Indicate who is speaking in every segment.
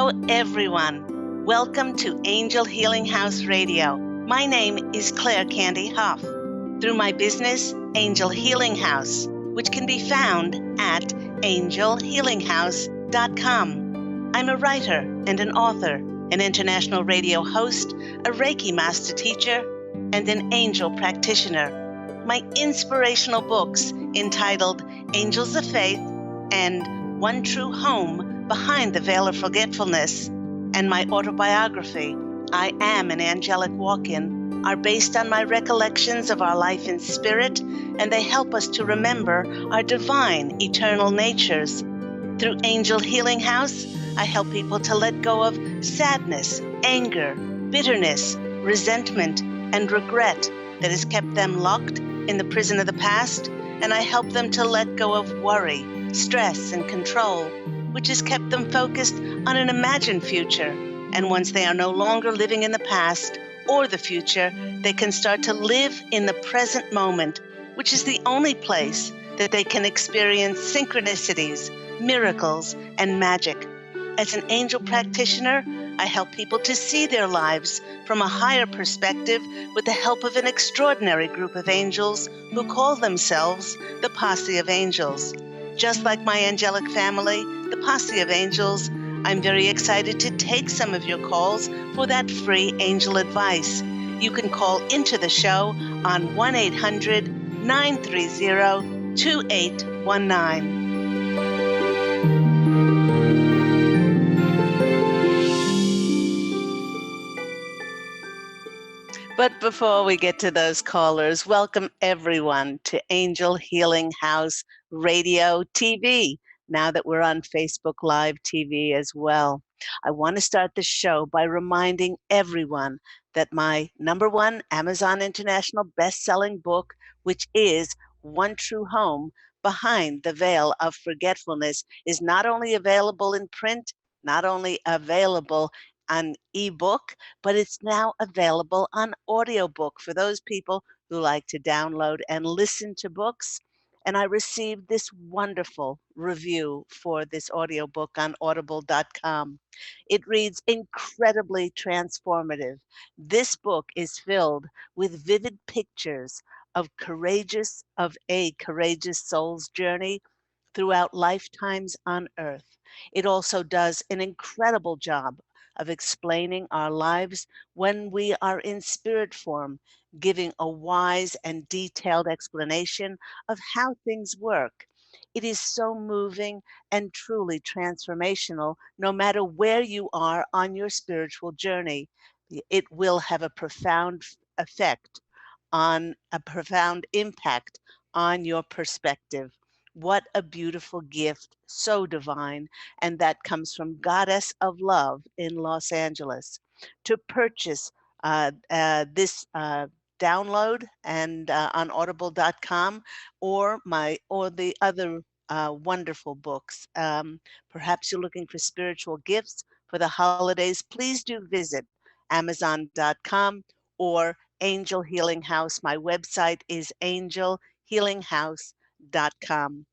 Speaker 1: Hello, everyone. Welcome to Angel Healing House Radio. My name is Claire Candy Hough. Through my business, Angel Healing House, which can be found at angelhealinghouse.com. I'm a writer and an author, an international radio host, a Reiki master teacher, and an angel practitioner. My inspirational books entitled Angels of Faith and One True Home Behind the Veil of Forgetfulness, and my autobiography, I Am an Angelic Walk-In, are based on my recollections of our life in spirit, and they help us to remember our divine, eternal natures. Through Angel Healing House, I help people to let go of sadness, anger, bitterness, resentment, and regret that has kept them locked in the prison of the past, and I help them to let go of worry, stress, and control, which has kept them focused on an imagined future. And once they are no longer living in the past or the future, they can start to live in the present moment, which is the only place that they can experience synchronicities, miracles, and magic. As an angel practitioner, I help people to see their lives from a higher perspective with the help of an extraordinary group of angels who call themselves the Posse of Angels. Just like my angelic family, the Posse of Angels, I'm very excited to take some of your calls for that free angel advice. You can call into the show on 1-800-930-2819. But before we get to those callers, welcome everyone to Angel Healing House Radio TV, now that we're on Facebook Live TV as well. I want to start the show by reminding everyone that my #1 Amazon International best-selling book, which is One True Home Behind the Veil of Forgetfulness, is not only available in print, not only available on ebook, but it's now available on audiobook for those people who like to download and listen to books. And I received this wonderful review for this audiobook on audible.com. It reads incredibly transformative. This book is filled with vivid pictures of a courageous soul's journey throughout lifetimes on earth. It also does an incredible job of explaining our lives when we are in spirit form, giving a wise and detailed explanation of how things work. It is so moving and truly transformational, no matter where you are on your spiritual journey. It will have a profound impact on your perspective. What a beautiful gift, so divine, and that comes from Goddess of Love in Los Angeles. To purchase this download and on audible.com or the other wonderful books. Perhaps you're looking for spiritual gifts for the holidays. Please do visit amazon.com or Angel Healing House. My website is angelhealinghouse.com.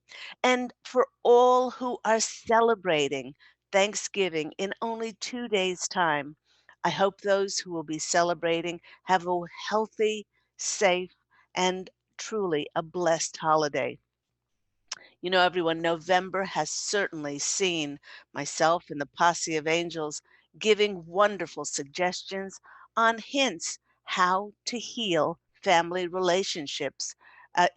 Speaker 1: And for all who are celebrating Thanksgiving in only 2 days' time, I hope those who will be celebrating have a healthy, safe, and truly a blessed holiday. You know, everyone, November has certainly seen myself and the Posse of Angels giving wonderful suggestions on hints how to heal family relationships,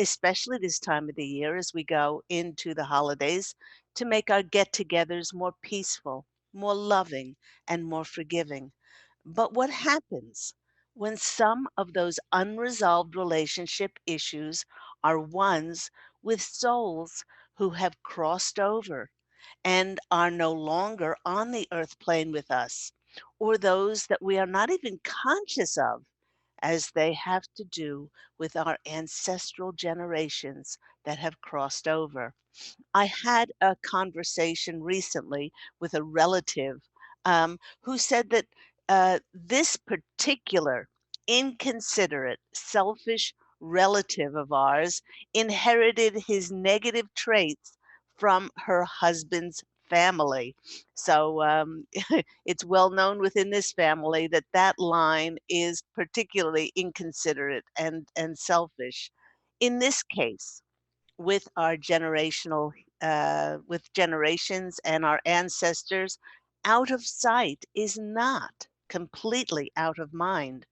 Speaker 1: especially this time of the year as we go into the holidays, to make our get-togethers more peaceful, more loving, and more forgiving. But what happens when some of those unresolved relationship issues are ones with souls who have crossed over and are no longer on the earth plane with us, or those that we are not even conscious of, as they have to do with our ancestral generations that have crossed over? I had a conversation recently with a relative who said that this particular inconsiderate, selfish relative of ours inherited his negative traits from her husband's family. So it's well known within this family that that line is particularly inconsiderate and selfish. In this case, with our with generations and our ancestors, out of sight is not completely out of mind,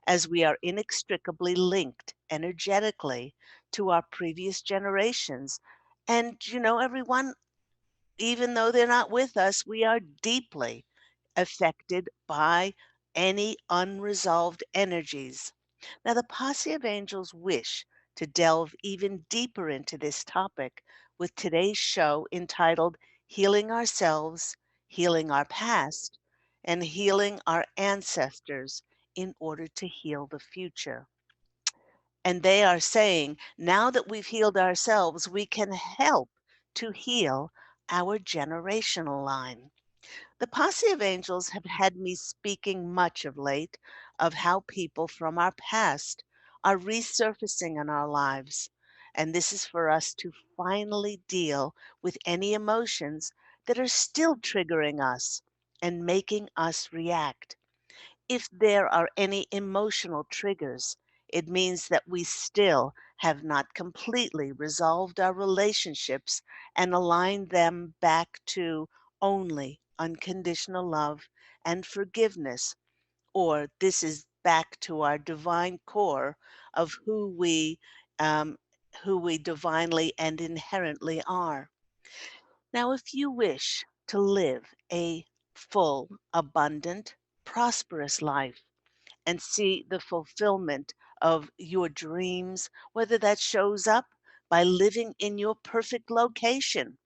Speaker 1: as we are inextricably linked energetically to our previous generations. And, everyone, even though they're not with us, we are deeply affected by any unresolved energies. Now, the Posse of Angels wish to delve even deeper into this topic with today's show entitled Healing Ourselves, Healing Our Past, and Healing Our Ancestors in order to heal the future. And they are saying, now that we've healed ourselves, we can help to heal our generational line. The Posse of Angels have had me speaking much of late of how people from our past are resurfacing in our lives. And this is for us to finally deal with any emotions that are still triggering us and making us react. If there are any emotional triggers, it means that we still have not completely resolved our relationships and aligned them back to only unconditional love and forgiveness, or this is back to our divine core of um, who we divinely and inherently are. Now, if you wish to live a full, abundant, prosperous life, and see the fulfillment of your dreams, whether that shows up by living in your perfect location,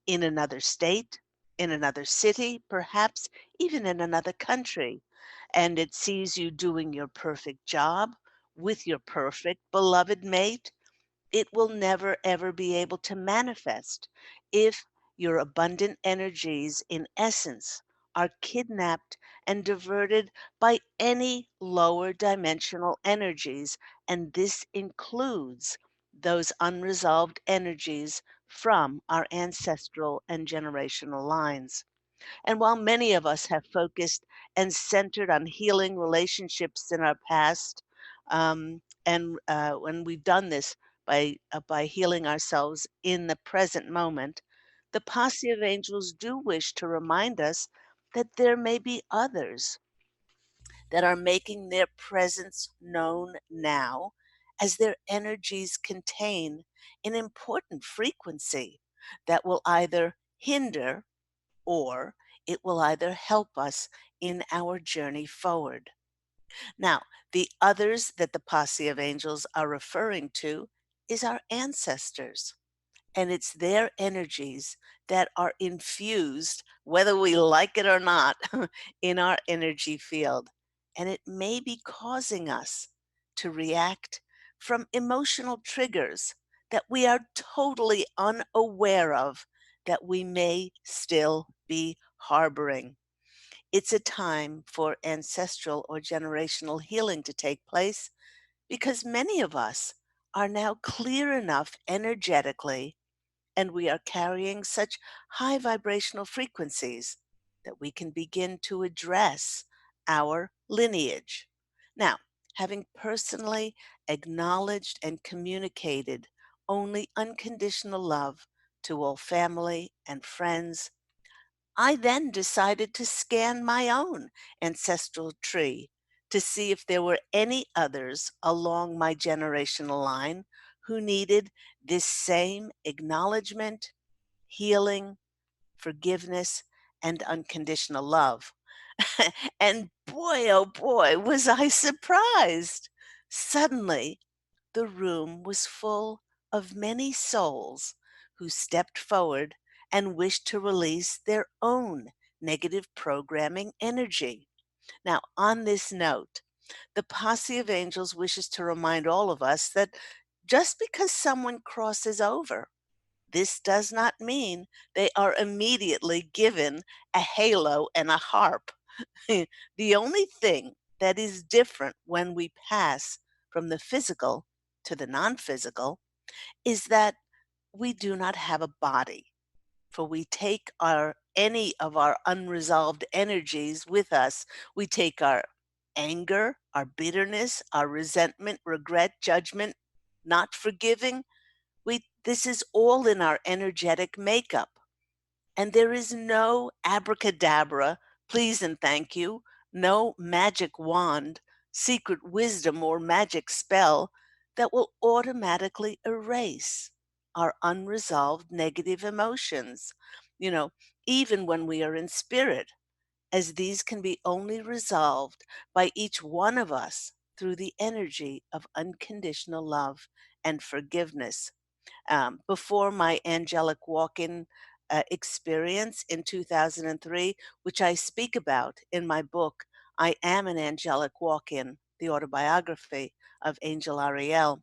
Speaker 1: in another state, in another city, perhaps even in another country, and it sees you doing your perfect job with your perfect beloved mate, it will never ever be able to manifest if your abundant energies, in essence, are kidnapped and diverted by any lower dimensional energies. And this includes those unresolved energies from our ancestral and generational lines. And while many of us have focused and centered on healing relationships in our past, and when we've done this by healing ourselves in the present moment, the Posse of Angels do wish to remind us that there may be others that are making their presence known now, as their energies contain an important frequency that will either hinder or it will either help us in our journey forward. Now, the others that the Posse of Angels are referring to is our ancestors. And it's their energies that are infused, whether we like it or not, in our energy field. And it may be causing us to react from emotional triggers that we are totally unaware of, that we may still be harboring. It's a time for ancestral or generational healing to take place because many of us are now clear enough energetically, and we are carrying such high vibrational frequencies that we can begin to address our lineage. Now, having personally acknowledged and communicated only unconditional love to all family and friends, I then decided to scan my own ancestral tree to see if there were any others along my generational line who needed this same acknowledgement, healing, forgiveness, and unconditional love. And boy, oh boy, was I surprised. Suddenly, the room was full of many souls who stepped forward and wished to release their own negative programming energy. Now, on this note, the Posse of Angels wishes to remind all of us that just because someone crosses over, this does not mean they are immediately given a halo and a harp. The only thing that is different when we pass from the physical to the non physical is that we do not have a body. For we take any of our unresolved energies with us. We take our anger, our bitterness, our resentment, regret, judgment, not forgiving. This is all in our energetic makeup. And there is no abracadabra, please and thank you, no magic wand, secret wisdom, or magic spell that will automatically erase our unresolved negative emotions. You know, even when we are in spirit, as these can be only resolved by each one of us through the energy of unconditional love and forgiveness. Before my angelic walk-in experience in 2003, which I speak about in my book, I Am an Angelic Walk-in, the autobiography of Angel Ariel.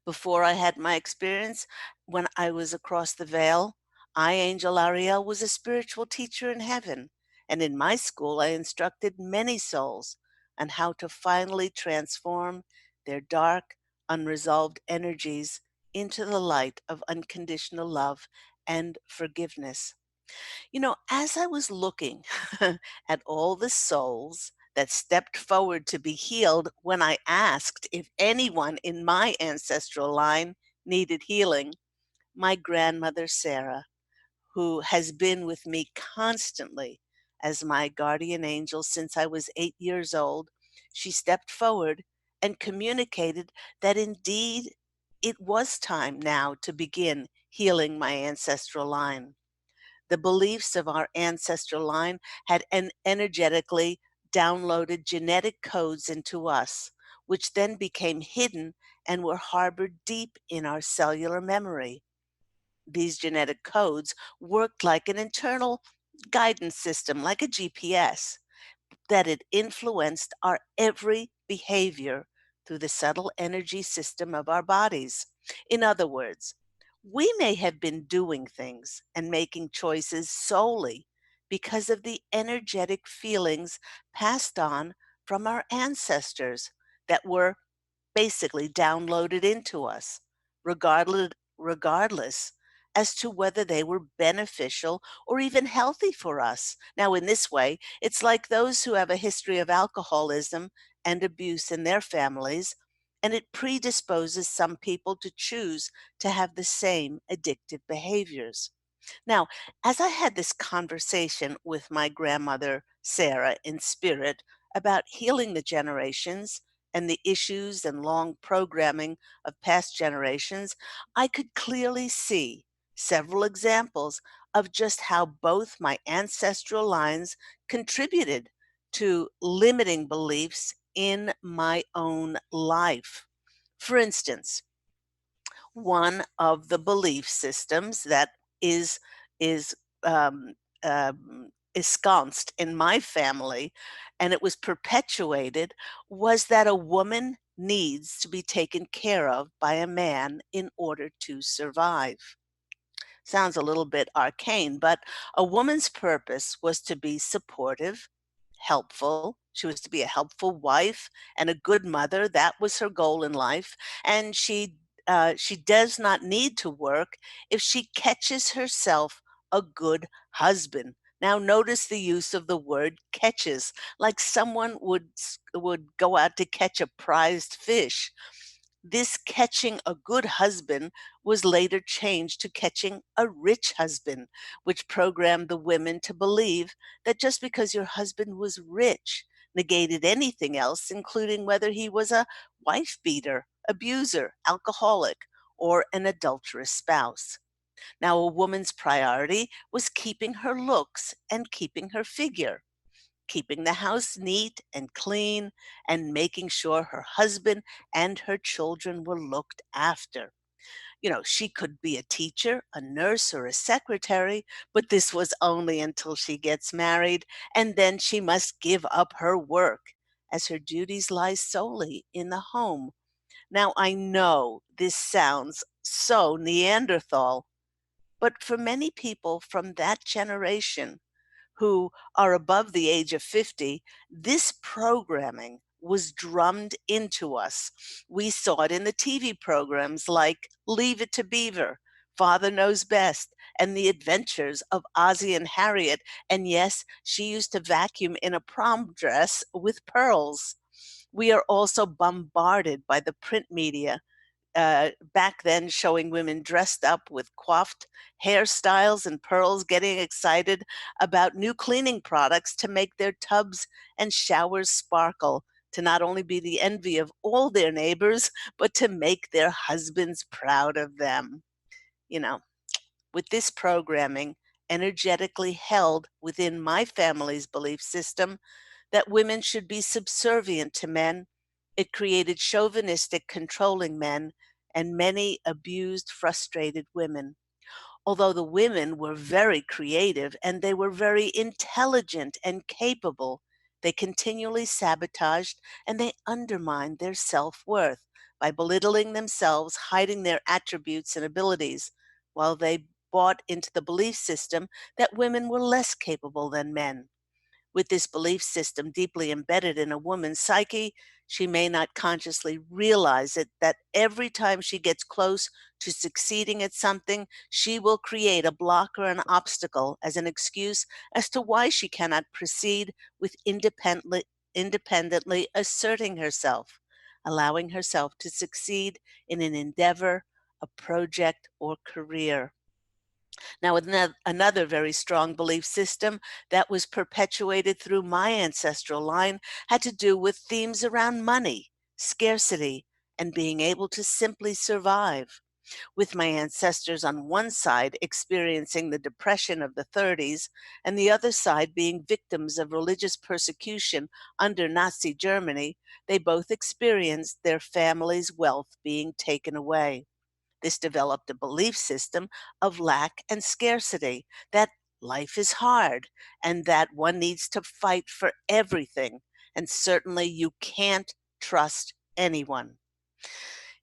Speaker 1: Before I had my experience, when I was across the veil, I, Angel Ariel, was a spiritual teacher in heaven. And in my school, I instructed many souls on how to finally transform their dark, unresolved energies into the light of unconditional love and forgiveness. As I was looking at all the souls that stepped forward to be healed when I asked if anyone in my ancestral line needed healing, my grandmother Sarah, who has been with me constantly as my guardian angel since I was 8 years old, she stepped forward and communicated that indeed it was time now to begin healing my ancestral line. The beliefs of our ancestral line had energetically downloaded genetic codes into us, which then became hidden and were harbored deep in our cellular memory. These genetic codes worked like an internal guidance system, like a GPS, that it influenced our every behavior through the subtle energy system of our bodies. In other words, we may have been doing things and making choices solely because of the energetic feelings passed on from our ancestors that were basically downloaded into us, regardless as to whether they were beneficial or even healthy for us. Now, in this way, it's like those who have a history of alcoholism and abuse in their families, and it predisposes some people to choose to have the same addictive behaviors. Now, as I had this conversation with my grandmother, Sarah, in spirit about healing the generations and the issues and long programming of past generations, I could clearly see several examples of just how both my ancestral lines contributed to limiting beliefs in my own life. For instance, one of the belief systems that is is um, ensconced in my family, and it was perpetuated, was that a woman needs to be taken care of by a man in order to survive. Sounds a little bit arcane, but a woman's purpose was to be supportive, helpful. She was to be a helpful wife and a good mother. That was her goal in life. And she does not need to work if she catches herself a good husband. Now notice the use of the word catches, like someone would go out to catch a prized fish. This catching a good husband was later changed to catching a rich husband, which programmed the women to believe that just because your husband was rich negated anything else, including whether he was a wife beater, abuser, alcoholic, or an adulterous spouse. Now, a woman's priority was keeping her looks and keeping her figure, keeping the house neat and clean, and making sure her husband and her children were looked after. She could be a teacher, a nurse, or a secretary, but this was only until she gets married, and then she must give up her work, as her duties lie solely in the home. Now, I know this sounds so Neanderthal, but for many people from that generation, who are above the age of 50, this programming was drummed into us. We saw it in the TV programs like Leave It to Beaver, Father Knows Best, and the adventures of Ozzie and Harriet. And yes, she used to vacuum in a prom dress with pearls. We are also bombarded by the print media, back then showing women dressed up with coiffed hairstyles and pearls, getting excited about new cleaning products to make their tubs and showers sparkle, to not only be the envy of all their neighbors, but to make their husbands proud of them. You know, with this programming energetically held within my family's belief system that women should be subservient to men, it created chauvinistic, controlling men and many abused, frustrated women. Although the women were very creative and they were very intelligent and capable, they continually sabotaged and they undermined their self worth by belittling themselves, hiding their attributes and abilities, while they bought into the belief system that women were less capable than men. With this belief system deeply embedded in a woman's psyche, she may not consciously realize it, that every time she gets close to succeeding at something, she will create a block or an obstacle as an excuse as to why she cannot proceed with independently asserting herself, allowing herself to succeed in an endeavor, a project, or career. Now, another very strong belief system that was perpetuated through my ancestral line had to do with themes around money, scarcity, and being able to simply survive. With my ancestors on one side experiencing the depression of the 30s, and the other side being victims of religious persecution under Nazi Germany, they both experienced their family's wealth being taken away. This developed a belief system of lack and scarcity, that life is hard and that one needs to fight for everything. And certainly you can't trust anyone.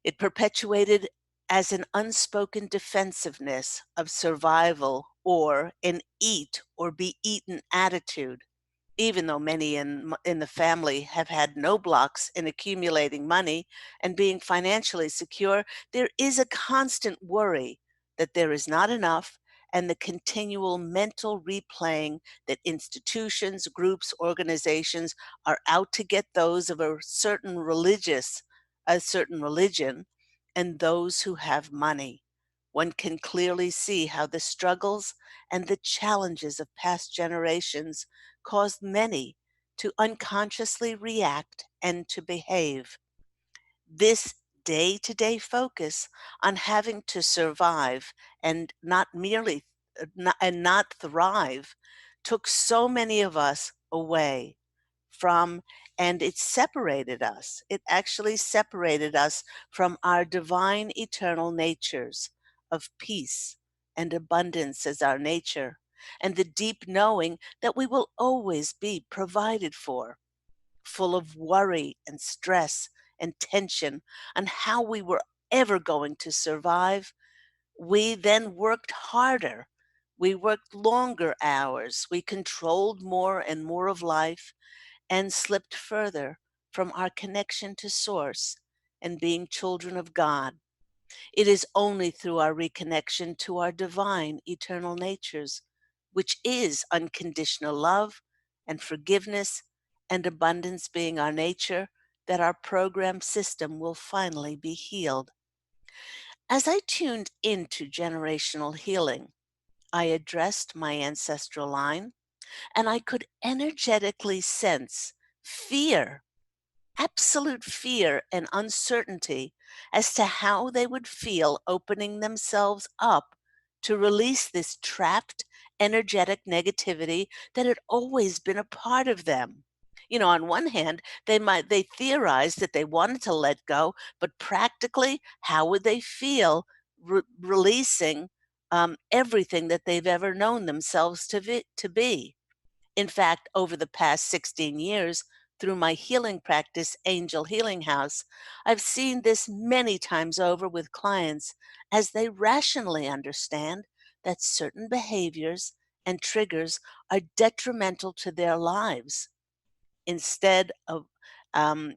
Speaker 1: It perpetuated as an unspoken defensiveness of survival or an eat or be eaten attitude. Even though many in the family have had no blocks in accumulating money and being financially secure, there is a constant worry that there is not enough, and the continual mental replaying that institutions, groups, organizations are out to get those of a certain religion, and those who have money. One can clearly see how the struggles and the challenges of past generations caused many to unconsciously react and to behave. This day to day focus on having to survive and not merely and not thrive took so many of us away from, and it separated us. It actually separated us from our divine eternal natures of peace and abundance as our nature, and the deep knowing that we will always be provided for, full of worry and stress and tension on how we were ever going to survive. We then worked harder. We worked longer hours. We controlled more and more of life and slipped further from our connection to Source and being children of God. It is only through our reconnection to our divine eternal natures, which is unconditional love and forgiveness and abundance being our nature, that our program system will finally be healed. As I tuned into generational healing, I addressed my ancestral line, and I could energetically sense fear, absolute fear and uncertainty as to how they would feel opening themselves up to release this trapped energetic negativity that had always been a part of them. On one hand, they theorized that they wanted to let go, but practically, how would they feel releasing everything that they've ever known themselves to be? In fact, over the past 16 years, through my healing practice, Angel Healing House, I've seen this many times over with clients as they rationally understand that certain behaviors and triggers are detrimental to their lives. Instead of, um,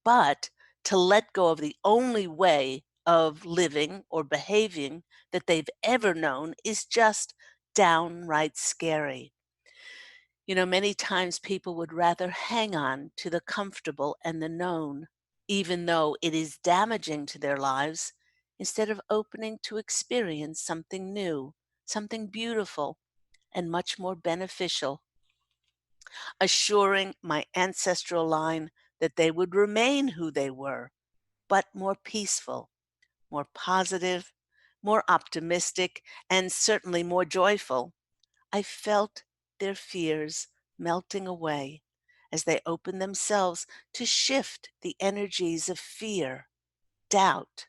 Speaker 1: but to let go of the only way of living or behaving that they've ever known is just downright scary. Many times people would rather hang on to the comfortable and the known, even though it is damaging to their lives, instead of opening to experience something new, something beautiful, and much more beneficial, assuring my ancestral line that they would remain who they were, but more peaceful, more positive, more optimistic, and certainly more joyful. I felt their fears melting away as they opened themselves to shift the energies of fear, doubt,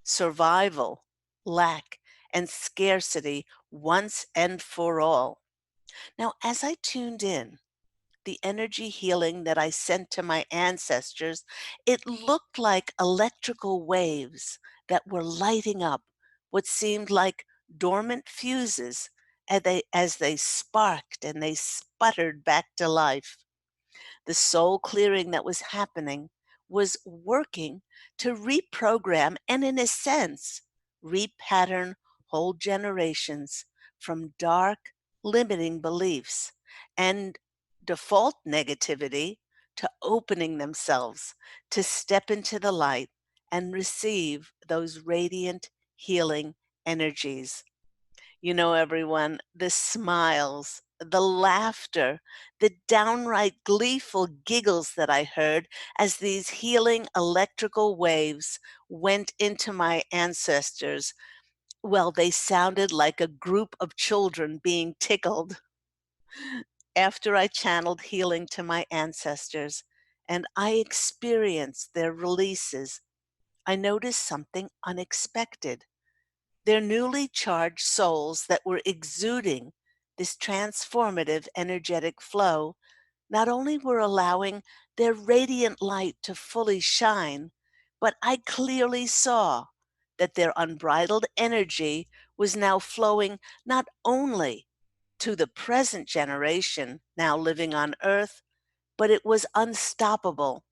Speaker 1: survival, lack, and scarcity once and for all. Now, as I tuned in, the energy healing that I sent to my ancestors, it looked like electrical waves that were lighting up what seemed like dormant fuses as they sparked and they sputtered back to life. The soul clearing that was happening was working to reprogram and, in a sense, repattern whole generations from dark, limiting beliefs and default negativity to opening themselves to step into the light and receive those radiant, healing energies. Everyone, the smiles, the laughter, the downright gleeful giggles that I heard as these healing electrical waves went into my ancestors. Well, they sounded like a group of children being tickled. After I channeled healing to my ancestors and I experienced their releases, I noticed something unexpected. Their newly charged souls that were exuding this transformative energetic flow not only were allowing their radiant light to fully shine, but I clearly saw that their unbridled energy was now flowing not only to the present generation now living on Earth, but it was unstoppable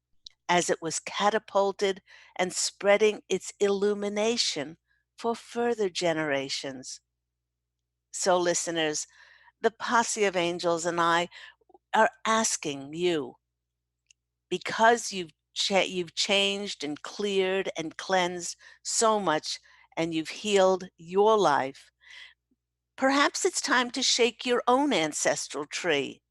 Speaker 1: as it was catapulted and spreading its illumination for further generations. So, listeners, the Posse of Angels and I are asking you, because you've changed and cleared and cleansed so much, and you've healed your life. Perhaps it's time to shake your own ancestral tree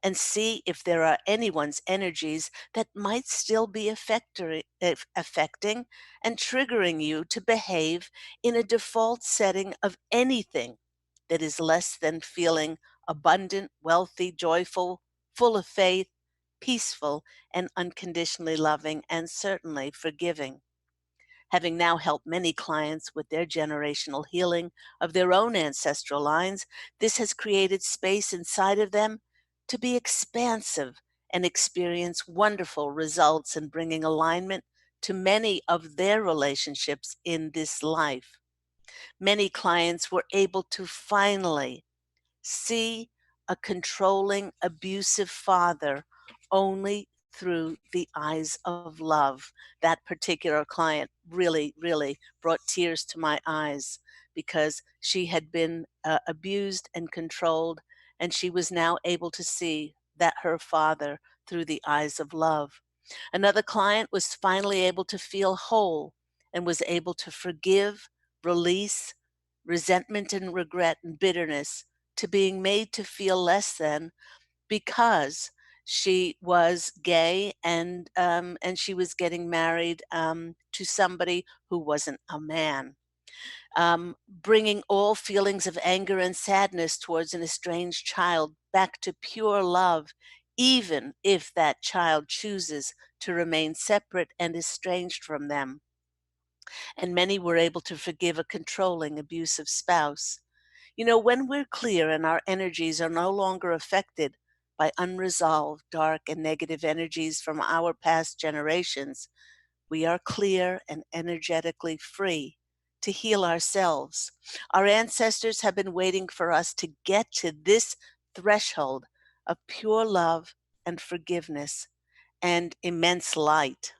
Speaker 1: and see if there are anyone's energies that might still be affecting and triggering you to behave in a default setting of anything that is less than feeling abundant, wealthy, joyful, full of faith, peaceful, and unconditionally loving, and certainly forgiving. Having now helped many clients with their generational healing of their own ancestral lines, this has created space inside of them to be expansive and experience wonderful results in bringing alignment to many of their relationships in this life. Many clients were able to finally see a controlling, abusive father only through the eyes of love. That particular client really, really brought tears to my eyes because she had been abused and controlled, and she was now able to see that her father through the eyes of love. Another client was finally able to feel whole and was able to forgive, release resentment and regret and bitterness to being made to feel less than because she was gay and she was getting married to somebody who wasn't a man. Bringing all feelings of anger and sadness towards an estranged child back to pure love, even if that child chooses to remain separate and estranged from them. And many were able to forgive a controlling, abusive spouse. When we're clear and our energies are no longer affected by unresolved, dark, and negative energies from our past generations, we are clear and energetically free to heal ourselves. Our ancestors have been waiting for us to get to this threshold of pure love and forgiveness and immense light.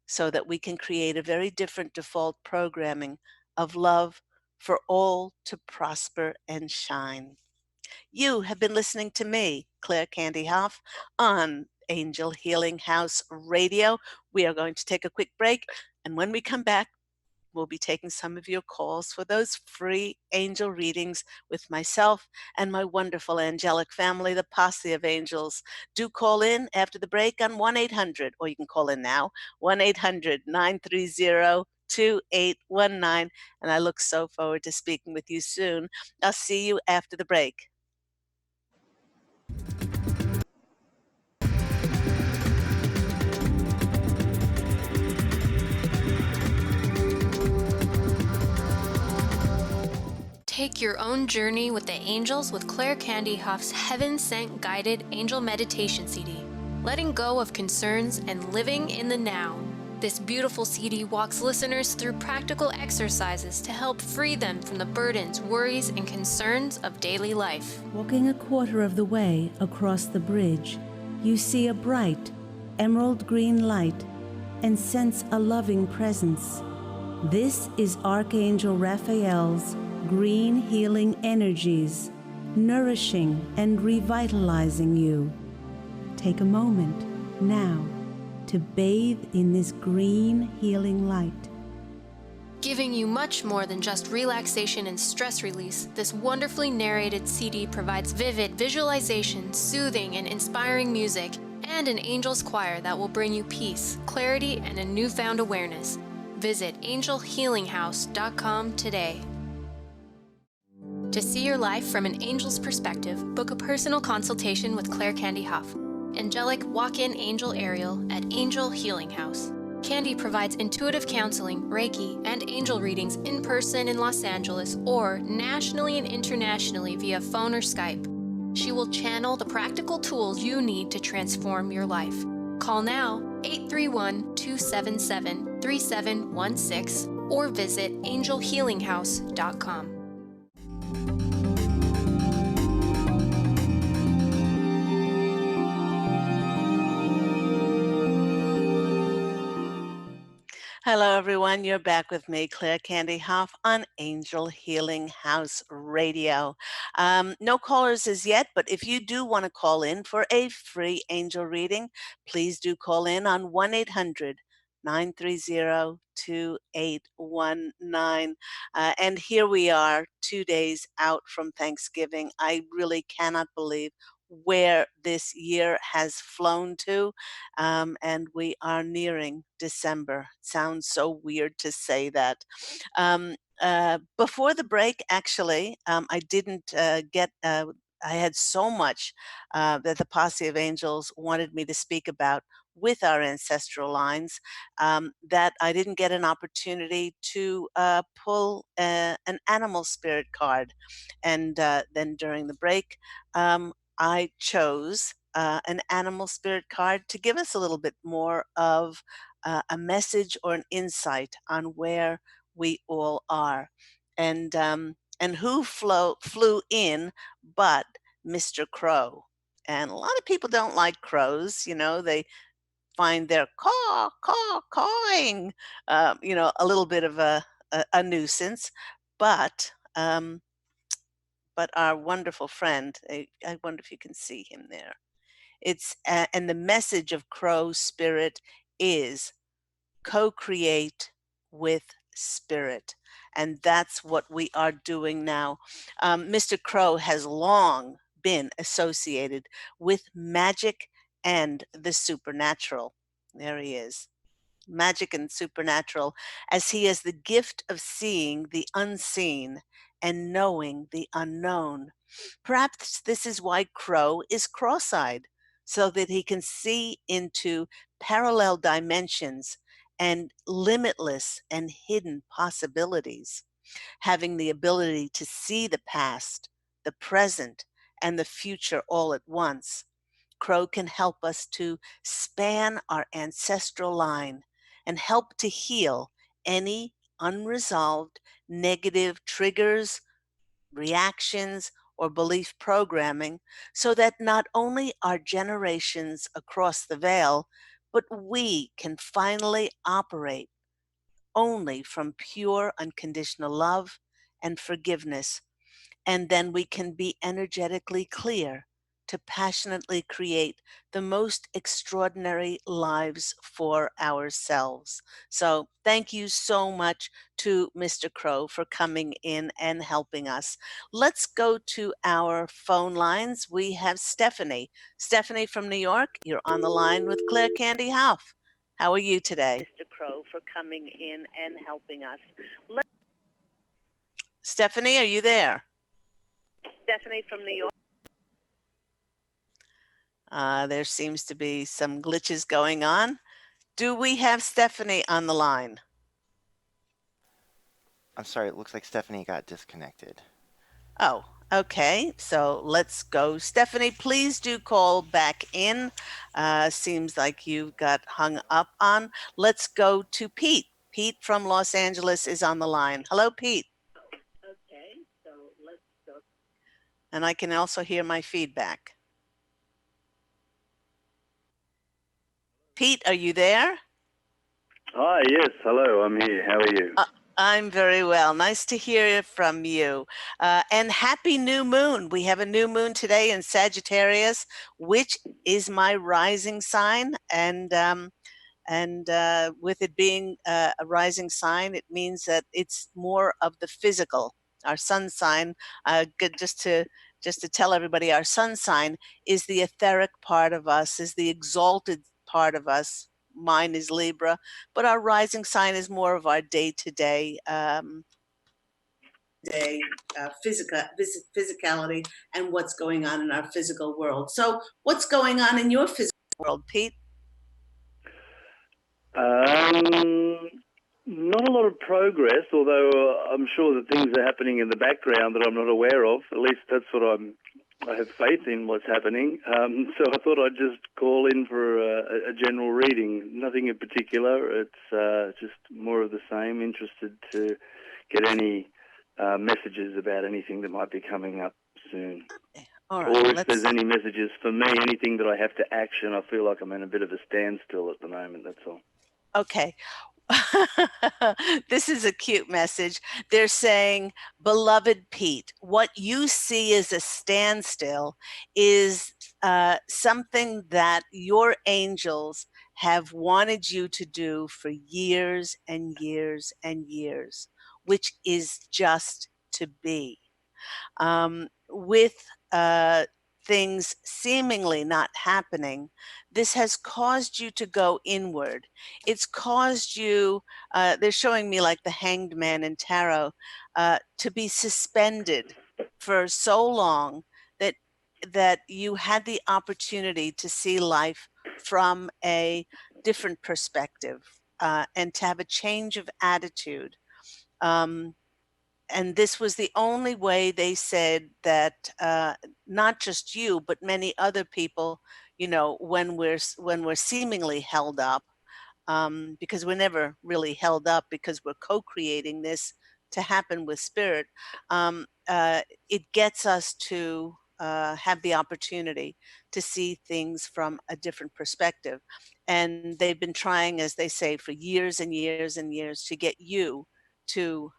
Speaker 1: so that we can create a very different default programming of love for all to prosper and shine. You have been listening to me, Claire Candy Hough, on Angel Healing House Radio. We are going to take a quick break, and when we come back, we'll be taking some of your calls for those free angel readings with myself and my wonderful angelic family, the Posse of Angels. Do call in after the break on 1-800, or you can call in now, 1-800-930-2819. And I look so forward to speaking with you soon. I'll see you after the break.
Speaker 2: Take your own journey with the angels with Claire Candy Hough's Heaven Sent Guided Angel Meditation CD, letting go of concerns and living in the now. This beautiful CD walks listeners through practical exercises to help free them from the burdens, worries, and concerns of daily life.
Speaker 3: Walking a quarter of the way across the bridge, you see a bright, emerald green light and sense a loving presence. This is Archangel Raphael's green healing energies, nourishing and revitalizing you. Take a moment now to bathe in this green healing light.
Speaker 2: Giving you much more than just relaxation and stress release, this wonderfully narrated CD provides vivid visualization, soothing and inspiring music, and an angel's choir that will bring you peace, clarity, and a newfound awareness. Visit angelhealinghouse.com today. To see your life from an angel's perspective, book a personal consultation with Claire Candy Hough, angelic walk-in angel Ariel at Angel Healing House. Candy provides intuitive counseling, Reiki, and angel readings in person in Los Angeles or nationally and internationally via phone or Skype. She will channel the practical tools you need to transform your life. Call now 831-277-3716 or visit angelhealinghouse.com.
Speaker 1: Hello, everyone. You're back with me, Claire Candy Hough, on Angel Healing House Radio. No callers as yet, but if you do want to call in for a free angel reading, please do call in on 1-800-930-2819. And here we are, 2 days out from Thanksgiving. I really cannot believe where this year has flown to, and we are nearing December. Sounds so weird to say that. Before the break, actually, I didn't get. I had so much that the Posse of Angels wanted me to speak about with our ancestral lines that I didn't get an opportunity to pull an animal spirit card. And then during the break, I chose an animal spirit card to give us a little bit more of a message or an insight on where we all are. And who flew in but Mr. Crow. And a lot of people don't like crows. You know, they find their cawing, a little bit of a nuisance. But our wonderful friend, I wonder if you can see him there. And the message of Crow Spirit is co-create with spirit. And that's what we are doing now. Mr. Crow has long been associated with magic and the supernatural. There he is. Magic and supernatural, as he has the gift of seeing the unseen and knowing the unknown. Perhaps this is why Crow is cross-eyed, so that he can see into parallel dimensions and limitless and hidden possibilities. Having the ability to see the past, the present, and the future all at once. Crow can help us to span our ancestral line and help to heal any unresolved negative triggers, reactions, or belief programming, so that not only our generations across the veil, but we can finally operate only from pure unconditional love and forgiveness. And then we can be energetically clear to passionately create the most extraordinary lives for ourselves. So thank you so much to Mr. Crow for coming in and helping us. Let's go to our phone lines. We have Stephanie. Stephanie from New York, you're on the line with Claire Candy Hough. How are you today? Mr. Crow for coming in and helping us. Stephanie, are you there? Stephanie from New York. There seems to be some glitches going on. Do we have Stephanie on the line?
Speaker 4: I'm sorry, it looks like Stephanie got disconnected.
Speaker 1: Oh, okay. So let's go. Stephanie, please do call back in. Seems like you got hung up on. Let's go to Pete. Pete from Los Angeles is on the line. Hello, Pete. Okay, so let's go. And I can also hear my feedback. Pete, are you there?
Speaker 5: Hi, yes, hello, I'm here. How are you?
Speaker 1: I'm very well. Nice to hear from you. And happy new moon. We have a new moon today in Sagittarius, which is my rising sign. And with it being a rising sign, it means that it's more of the physical. Our sun sign, just to tell everybody, our sun sign is the etheric part of us, is the exalted part of us. Mine is Libra, but our rising sign is more of our day-to-day physicality and what's going on in our physical world. So what's going on in your physical world, Pete?
Speaker 5: Not a lot of progress, although I'm sure that things are happening in the background that I'm not aware of. At least that's what I have faith in what's happening. So I thought I'd just call in for a general reading. Nothing in particular. It's just more of the same. Interested to get any messages about anything that might be coming up soon.
Speaker 1: All right,
Speaker 5: or if there's any messages for me, anything that I have to action. I feel like I'm in a bit of a standstill at the moment, that's all.
Speaker 1: Okay. This is a cute message. They're saying, beloved Pete, what you see as a standstill is something that your angels have wanted you to do for years and years and years, which is just to be. With things seemingly not happening, this has caused you to go inward. It's caused you, they're showing me like the Hanged Man in tarot, to be suspended for so long that you had the opportunity to see life from a different perspective, and to have a change of attitude. And this was the only way, they said, that not just you, but many other people, when we're seemingly held up, because we're never really held up because we're co-creating this to happen with spirit. It gets us to have the opportunity to see things from a different perspective. And they've been trying, as they say, for years and years and years to get you to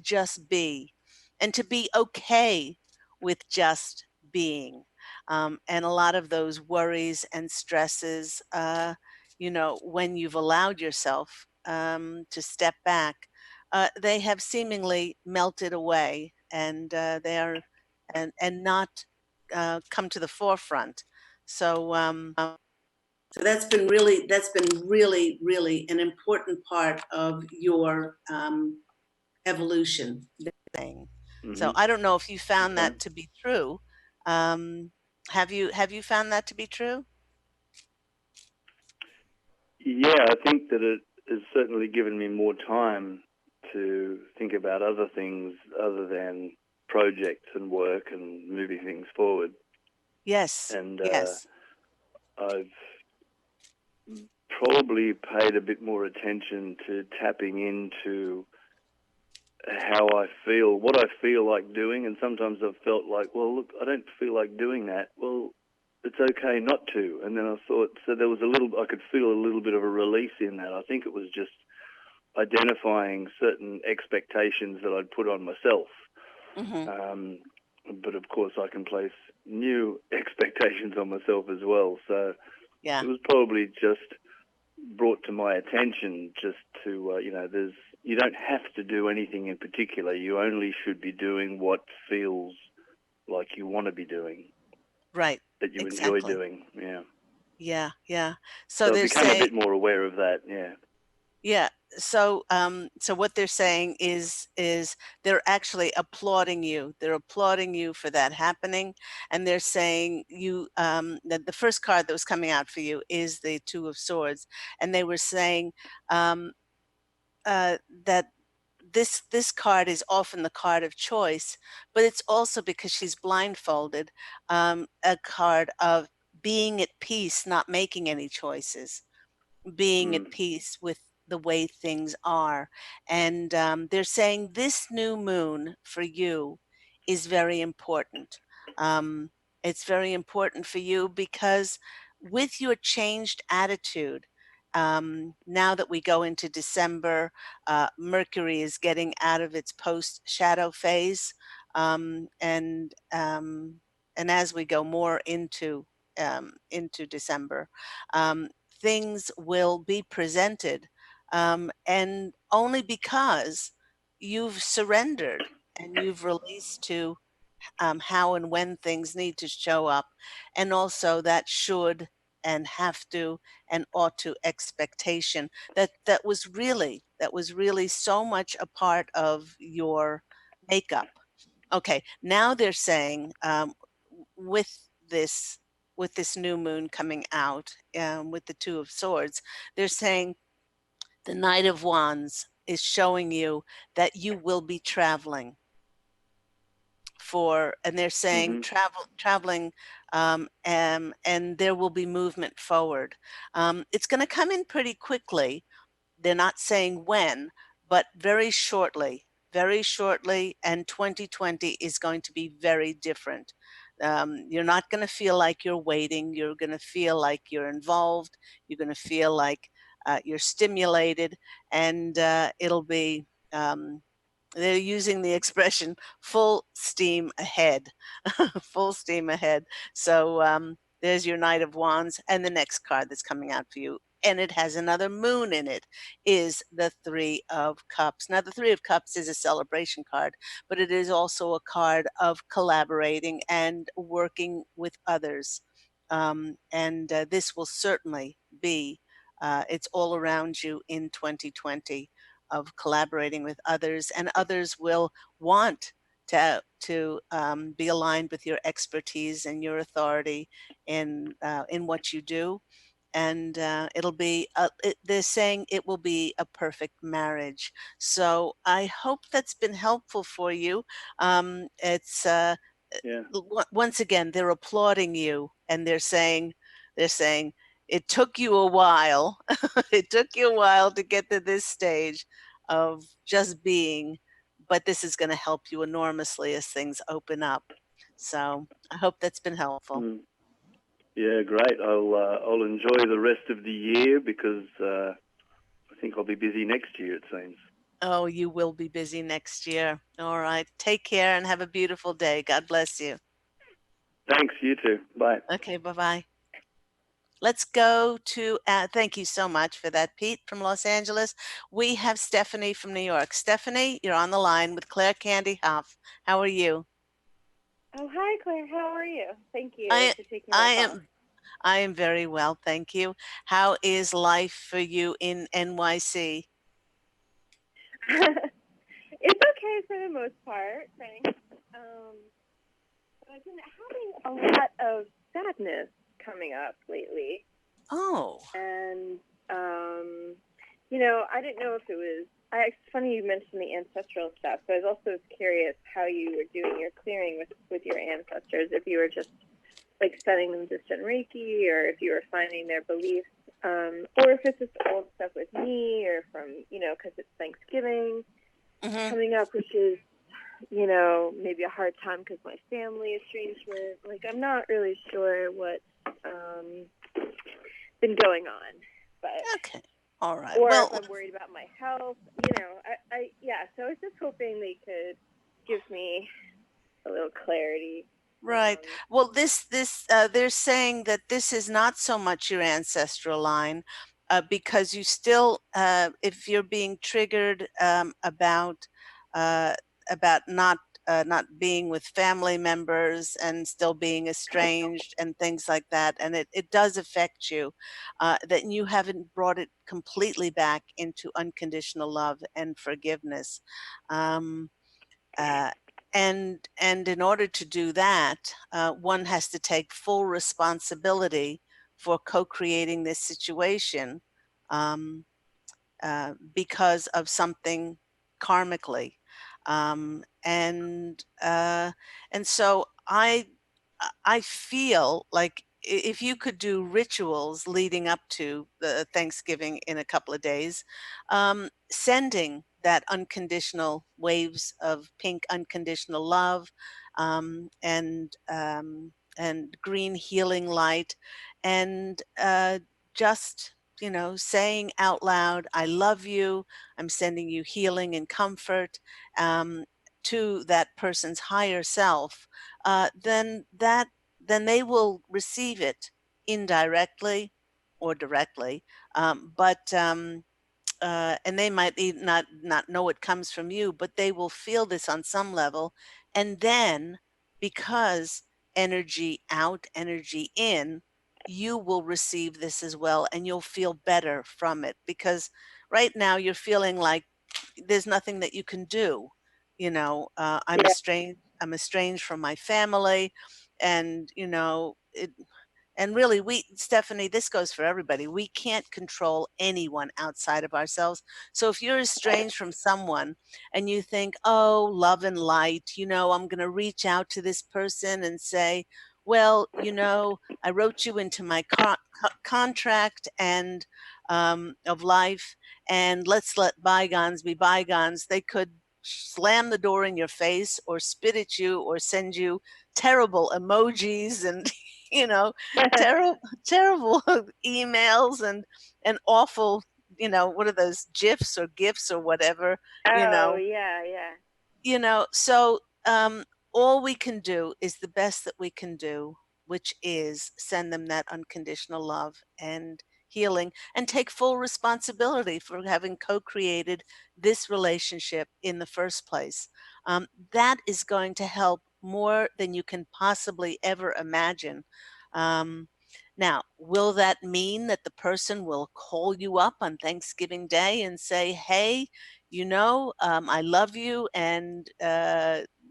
Speaker 1: just be, and to be okay with just being. And a lot of those worries and stresses, when you've allowed yourself to step back, they have seemingly melted away, and they are and not come to the forefront. So that's been really, really an important part of your evolution. Mm-hmm. So I don't know if you found that to be true. Have you found that to be true?
Speaker 5: Yeah, I think that it has certainly given me more time to think about other things other than projects and work and moving things forward.
Speaker 1: Yes.
Speaker 5: And
Speaker 1: yes.
Speaker 5: I've probably paid a bit more attention to tapping into how I feel, what I feel like doing, and sometimes I've felt like, well, look, I don't feel like doing that. Well, it's okay not to. And then I thought, so there was I could feel a little bit of a release in that. I think it was just identifying certain expectations that I'd put on myself. But of course, I can place new expectations on myself as well. So
Speaker 1: Yeah.
Speaker 5: it was probably just brought to my attention just to, you don't have to do anything in particular. You only should be doing what feels like you want to be doing,
Speaker 1: Right.
Speaker 5: that you enjoy
Speaker 1: Exactly.
Speaker 5: doing. Yeah.
Speaker 1: Yeah. Yeah. So
Speaker 5: So I've
Speaker 1: they're
Speaker 5: become a
Speaker 1: saying,
Speaker 5: bit more aware of that. Yeah.
Speaker 1: yeah. So what they're saying is they're actually applauding you. They're applauding you for that happening, and they're saying that the first card that was coming out for you is the Two of Swords, and they were saying um, that this card is often the card of choice, but it's also because she's blindfolded, a card of being at peace, not making any choices, being at peace with the way things are. And they're saying this new moon for you is very important. Um, it's very important for you because with your changed attitude, now that we go into December, Mercury is getting out of its post shadow phase. And as we go more into December, um, things will be presented, and only because you've surrendered and you've released to how and when things need to show up, and also that should and have to and ought to expectation that was really so much a part of your makeup. Okay, now they're saying, with this with this new moon coming out, with the Two of Swords, they're saying the Knight of Wands is showing you that you will be traveling and they're saying
Speaker 5: Mm-hmm.
Speaker 1: traveling, and there will be movement forward. It's going to come in pretty quickly. They're not saying when, but very shortly, and 2020 is going to be very different. You're not going to feel like you're waiting. You're going to feel like you're involved. You're going to feel like you're stimulated, and it'll be, they're using the expression full steam ahead. Full steam ahead. So there's your Knight of Wands, and the next card that's coming out for you, and it has another moon in it, is the Three of Cups. Now, the Three of Cups is a celebration card, but it is also a card of collaborating and working with others. And this will certainly be, it's all around you in 2020, of collaborating with others, and others will want to be aligned with your expertise and your authority in what you do. And they're saying it will be a perfect marriage. So I hope that's been helpful for you. It's
Speaker 5: Yeah.
Speaker 1: Once again, they're applauding you, and they're saying it took you a while. It took you a while to get to this stage of just being, but this is going to help you enormously as things open up. So I hope that's been helpful.
Speaker 5: Mm. Yeah, great. I'll enjoy the rest of the year because I think I'll be busy next year, it seems.
Speaker 1: Oh, you will be busy next year. All right. Take care and have a beautiful day. God bless you.
Speaker 5: Thanks, you too. Bye.
Speaker 1: Okay, bye-bye. Let's go to, thank you so much for that, Pete from Los Angeles. We have Stephanie from New York. Stephanie, you're on the line with Claire Candy Hough. How are you?
Speaker 6: Oh, hi, Claire. How are you? Thank you
Speaker 1: I,
Speaker 6: for taking my
Speaker 1: I
Speaker 6: call.
Speaker 1: I am very well, thank you. How is life for you in NYC?
Speaker 6: It's okay for the most part, thanks. But I've been having a lot of sadness coming up lately.
Speaker 1: Oh,
Speaker 6: And, I didn't know if it was, it's funny you mentioned the ancestral stuff, so I was also curious how you were doing your clearing with your ancestors, if you were just like sending them distant Reiki, or if you were finding their beliefs, or if it's just old stuff with me, or from, because it's Thanksgiving coming up, which is maybe a hard time because my family estrangement. Like, I'm not really sure what's been going on, but
Speaker 1: Okay. All right.
Speaker 6: or if
Speaker 1: Well,
Speaker 6: I'm worried about my health. Yeah. So I was just hoping they could give me a little clarity.
Speaker 1: right.
Speaker 6: Um,
Speaker 1: Well, they're saying that this is not so much your ancestral line, because you still, if you're being triggered uh, about not being with family members and still being estranged and things like that, and it does affect you, that you haven't brought it completely back into unconditional love and forgiveness. Um, uh, and in order to do that, one has to take full responsibility for co-creating this situation, um, because of something karmically, and so I feel like if you could do rituals leading up to the Thanksgiving in a couple of days, sending that unconditional waves of pink unconditional love, and green healing light, and just saying out loud, "I love you. I'm sending you healing and comfort," um, to that person's higher self, then they will receive it indirectly or directly. But and they might not know it comes from you, but they will feel this on some level, and then because energy out, energy in, you will receive this as well, and you'll feel better from it because right now you're feeling like there's nothing that you can do. I'm
Speaker 6: yeah.
Speaker 1: estranged from my family, and and really, Stephanie, this goes for everybody. We can't control anyone outside of ourselves. So if you're estranged from someone and you think, oh, love and light, I'm going to reach out to this person and say, well, I wrote you into my contract and of life, and let's let bygones be bygones. They could slam the door in your face or spit at you or send you terrible emojis and you know terrible terrible emails and awful, what are those gifs or gifts or whatever, you
Speaker 6: Oh,
Speaker 1: know
Speaker 6: yeah, yeah.
Speaker 1: so all we can do is the best that we can do, which is send them that unconditional love and healing and take full responsibility for having co-created this relationship in the first place. That is going to help more than you can possibly ever imagine. um, Now, will that mean that the person will call you up on Thanksgiving Day and say, hey, I love you, and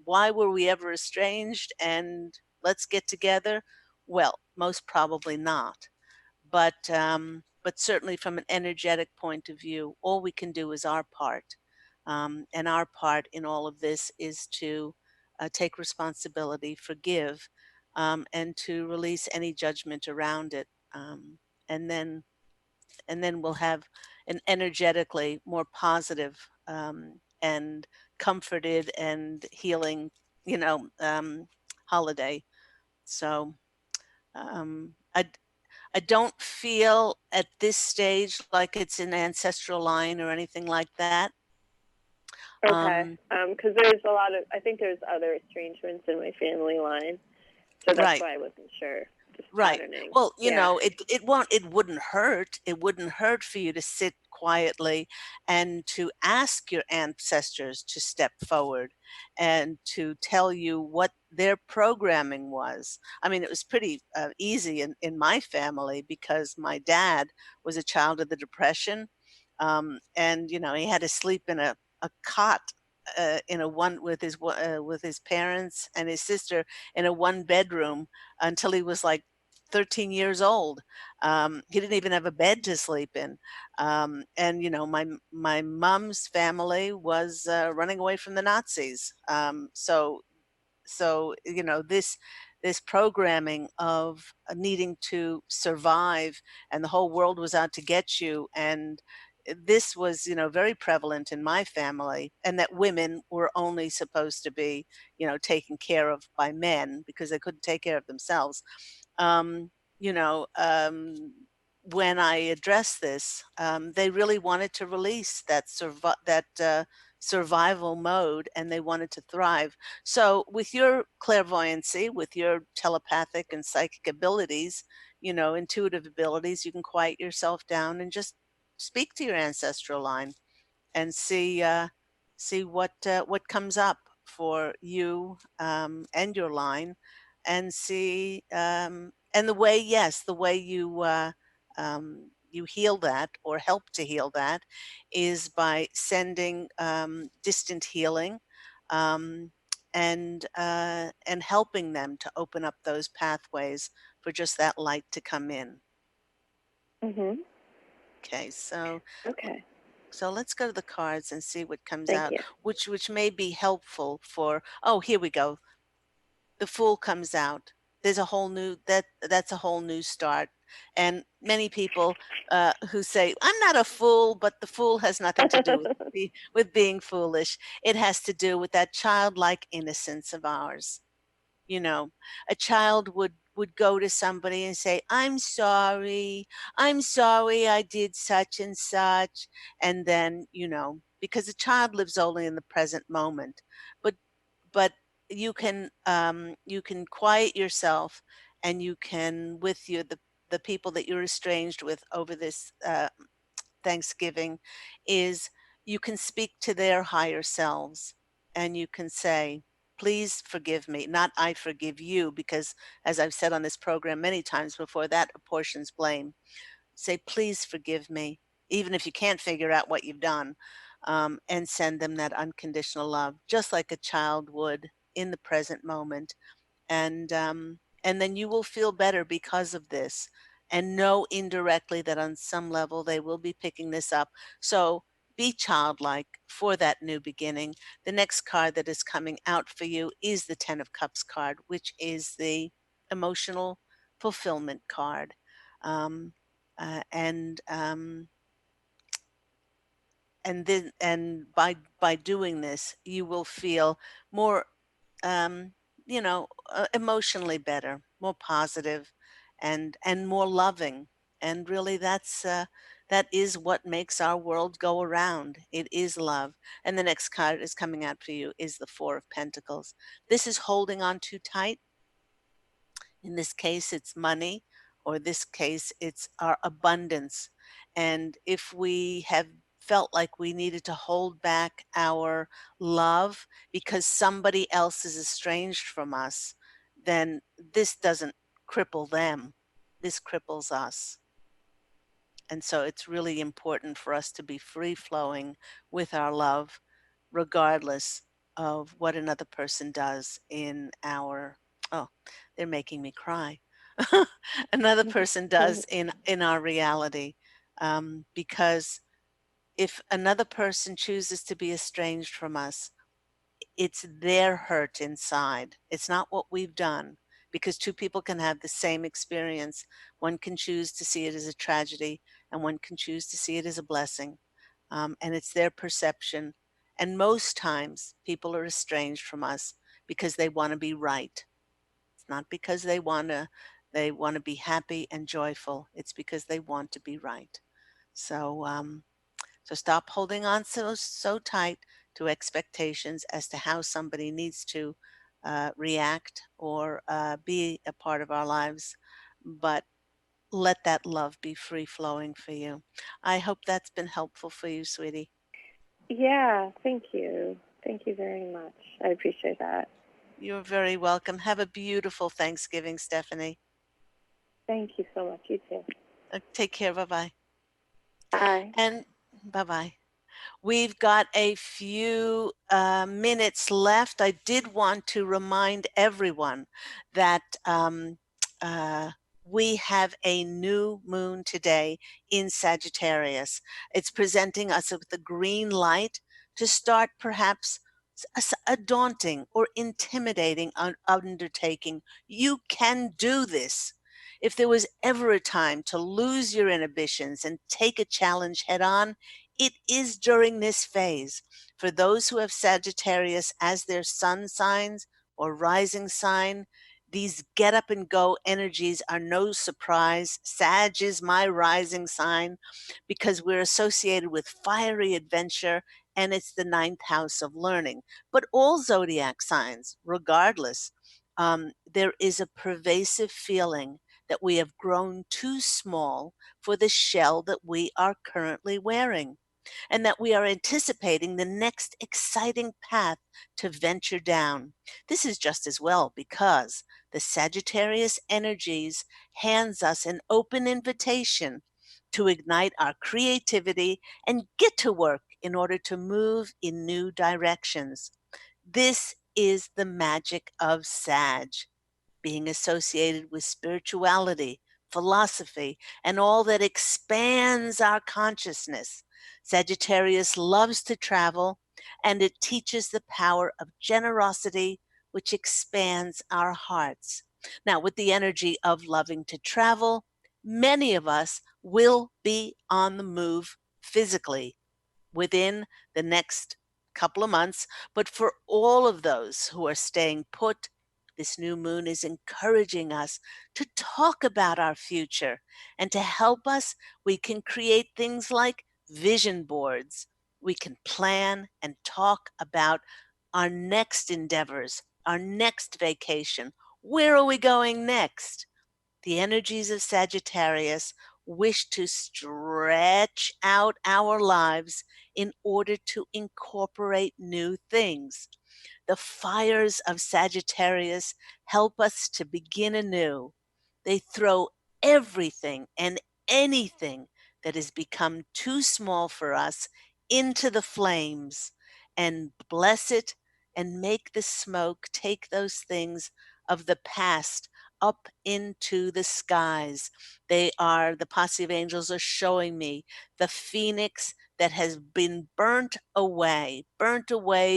Speaker 1: why were we ever estranged? And let's get together. Well, most probably not. But certainly from an energetic point of view, all we can do is our part. And our part in all of this is to take responsibility, forgive, and to release any judgment around it. And then we'll have an energetically more positive, and comforted and healing, holiday. So um, I I don't feel at this stage like it's an ancestral line or anything like that.
Speaker 6: Okay.
Speaker 1: Um,
Speaker 6: Because there's a lot of, I think there's other estrangements in my family line, so that's
Speaker 1: right.
Speaker 6: why I wasn't sure. Just
Speaker 1: Right.
Speaker 6: patterning.
Speaker 1: Well,
Speaker 6: Yeah.
Speaker 1: it wouldn't hurt for you to sit quietly and to ask your ancestors to step forward and to tell you what their programming was. I mean, it was pretty easy in my family because my dad was a child of the Depression. And, he had to sleep in a cot, in a one with his parents and his sister in a one bedroom until he was like 13 years old. He didn't even have a bed to sleep in. And my mom's family was running away from the Nazis. So this programming of needing to survive, and the whole world was out to get you, and this was, very prevalent in my family, and that women were only supposed to be, taken care of by men because they couldn't take care of themselves. Um, you know, um, when I addressed this, they really wanted to release that survival mode, and they wanted to thrive. So, with your clairvoyancy, with your telepathic and psychic abilities, intuitive abilities, you can quiet yourself down and just speak to your ancestral line and see what comes up for you, and your line, and see, and the way you heal that or help to heal that is by sending, distant healing, um, and helping them to open up those pathways for just that light to come in.
Speaker 6: Mhm.
Speaker 1: Okay,
Speaker 6: Okay.
Speaker 1: so let's go to the cards and see what comes
Speaker 6: Thank
Speaker 1: out,
Speaker 6: you.
Speaker 1: which may be helpful for. Oh, here we go. The Fool comes out. There's a whole new that's a whole new start. And many people, who say, "I'm not a fool," but the fool has nothing to do with being foolish. It has to do with that childlike innocence of ours. you know a child would go to somebody and say, I'm sorry I did such and such. And then, because a child lives only in the present moment. But but you can quiet yourself, and you can, with the people that you're estranged with over this, Thanksgiving, is you can speak to their higher selves, and you can say, please forgive me, not I forgive you, because as I've said on this program many times before, that apportions blame. Say, please forgive me, even if you can't figure out what you've done, and send them that unconditional love, just like a child would in the present moment. And then you will feel better because of this, and know indirectly that on some level they will be picking this up. So be childlike for that new beginning. The next card that is coming out for you is the 10 of Cups card, which is the emotional fulfillment card. um, and by doing this, you will feel more, um, emotionally better, more positive, and more loving. And really, that is what makes our world go around. It is love. And the next card is coming out for you is the Four of Pentacles. This is holding on too tight. In this case, it's money, or this case, it's our abundance. And if we have felt like we needed to hold back our love because somebody else is estranged from us, then this doesn't cripple them. This cripples us. And so it's really important for us to be free flowing with our love, regardless of what another person does in our, oh, they're making me cry. Another person does in our reality. Because if another person chooses to be estranged from us, it's their hurt inside. It's not what we've done, because two people can have the same experience. One can choose to see it as a tragedy, and one can choose to see it as a blessing. And it's their perception. And most times, people are estranged from us because they want to be right. It's not because they want to be happy and joyful. It's because they want to be right. So, so stop holding on so tight to expectations as to how somebody needs to, react, or, be a part of our lives, but let that love be free flowing for you. I hope that's been helpful for you, sweetie.
Speaker 6: Yeah, thank you. Thank you very much. I appreciate that.
Speaker 1: You're very welcome. Have a beautiful Thanksgiving, Stephanie.
Speaker 6: Thank you so much. You too.
Speaker 1: Take care. Bye bye.
Speaker 6: Bye.
Speaker 1: And bye bye. We've got a few, minutes left. I did want to remind everyone that, uh, we have a new moon today in Sagittarius. It's presenting us with the green light to start perhaps a daunting or intimidating undertaking. You can do this. If there was ever a time to lose your inhibitions and take a challenge head on, it is during this phase. For those who have Sagittarius as their sun signs or rising sign, these get up and go energies are no surprise. Sag is my rising sign because we're associated with fiery adventure, and it's the ninth house of learning. But all zodiac signs, regardless, there is a pervasive feeling that we have grown too small for the shell that we are currently wearing, and that we are anticipating the next exciting path to venture down. This is just as well because the Sagittarius energies hands us an open invitation to ignite our creativity and get to work in order to move in new directions. This is the magic of Sag, being associated with spirituality, philosophy, and all that expands our consciousness. Sagittarius loves to travel, and it teaches the power of generosity, which expands our hearts. Now, with the energy of loving to travel, many of us will be on the move physically within the next couple of months. But for all of those who are staying put, this new moon is encouraging us to talk about our future. And to help us, we can create things like vision boards. We can plan and talk about our next endeavors, our next vacation. Where are we going next? The energies of Sagittarius wish to stretch out our lives in order to incorporate new things. The fires of Sagittarius help us to begin anew. They throw everything and anything that has become too small for us into the flames and bless it and make the smoke take those things of the past up into the skies. The Posse of Angels are showing me the phoenix that has been burnt away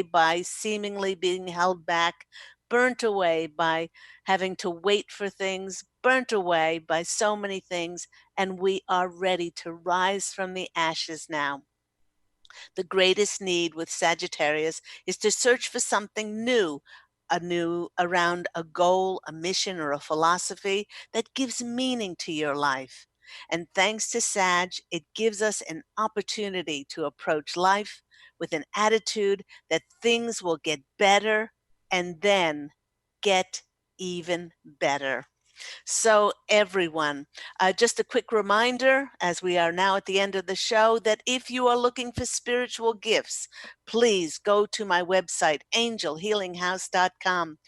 Speaker 1: by seemingly being held back, burnt away by having to wait for things, burnt away by so many things, and we are ready to rise from the ashes now. The greatest need with Sagittarius is to search for something new, around a goal, a mission, or a philosophy that gives meaning to your life. And thanks to Sag, it gives us an opportunity to approach life with an attitude that things will get better and then get even better. So, everyone, just a quick reminder as we are now at the end of the show that if you are looking for spiritual gifts, please go to my website, angelhealinghouse.com.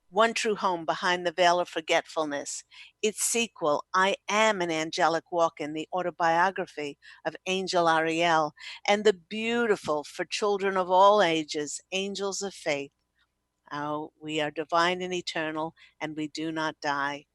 Speaker 1: One True Home Behind the Veil of Forgetfulness. Its sequel, I Am an Angelic Walk-In, the autobiography of Angel Ariel, and the beautiful, for children of all ages, Angels of Faith. We are divine and eternal, and we do not die.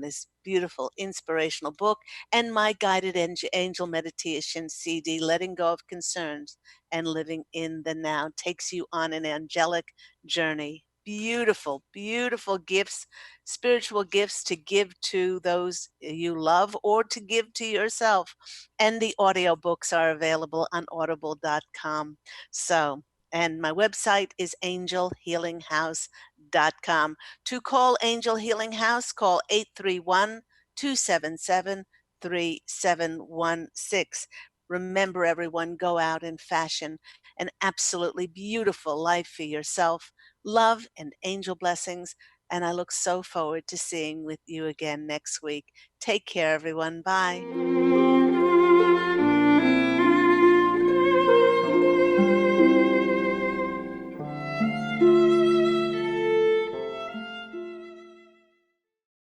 Speaker 1: This beautiful inspirational book, and my guided angel meditation CD, Letting Go of Concerns and Living in the Now, takes you on an angelic journey. Beautiful, beautiful gifts, spiritual gifts to give to those you love or to give to yourself. And the audiobooks are available on audible.com. So, and my website is angelhealinghouse.com. To call Angel Healing House, call 831-277-3716. Remember, everyone, go out and fashion an absolutely beautiful life for yourself. Love and angel blessings. And I look so forward to seeing with you again next week. Take care, everyone. Bye.